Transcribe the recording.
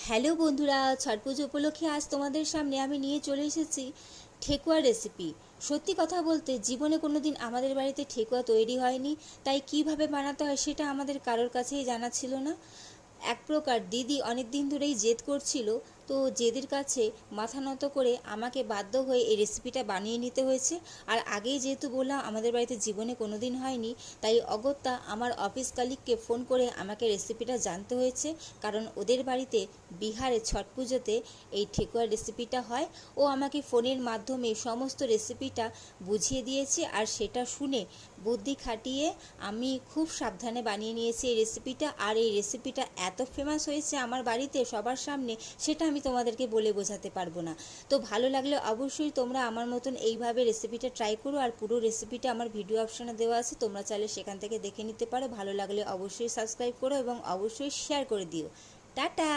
Hello বন্ধুরা, ছট পুজো উপলক্ষে আজ তোমাদের সামনে আমি নিয়ে চলে এসেছি ঠেকুয়ার রেসিপি। সত্যি কথা বলতে জীবনে কোনো দিন আমাদের বাড়িতে ঠেকুয়া তৈরি হয়নি, তাই কিভাবে বানাতে হয় সেটা আমাদের কারোর কাছেই জানা ছিল না। এক প্রকার দিদি অনেক দিন ধরেই জেদ করছিল, তো জেদের কাছে মাথা নত করে আমাকে বাধ্য হয়ে এই রেসিপিটা বানিয়ে নিতে হয়েছে। আর আগেই যেহেতু বললাম আমাদের বাড়িতে জীবনে কোনো দিন হয়নি, তাই অগত্যা আমার অফিস কালিগকে ফোন করে আমাকে রেসিপিটা জানতে হয়েছে, কারণ ওদের বাড়িতে বিহারে ছট পুজোতে এই ঠেকুয়ার রেসিপিটা হয়। ও আমাকে ফোনের মাধ্যমে সমস্ত রেসিপিটা বুঝিয়ে দিয়েছে, আর সেটা শুনে বুদ্ধি খাটিয়ে আমি খুব সাবধানে বানিয়ে নিয়েছি এই রেসিপিটা। আর এই রেসিপিটা এত ফেমাস হয়েছে আমার বাড়িতে সবার সামনে, সেটা আমি তোমাদেরকে বলে বোঝাতে পারবো না। তো ভালো লাগলে অবশ্যই তোমরা আমার মতন এইভাবে রেসিপিটা ট্রাই করো। আর পুরো রেসিপিটা আমার ভিডিও অপশানে দেওয়া আছে, তোমরা চাইলে সেখান থেকে দেখে নিতে পারো। ভালো লাগলে অবশ্যই সাবস্ক্রাইব করো এবং অবশ্যই শেয়ার করে দিও। টাটা।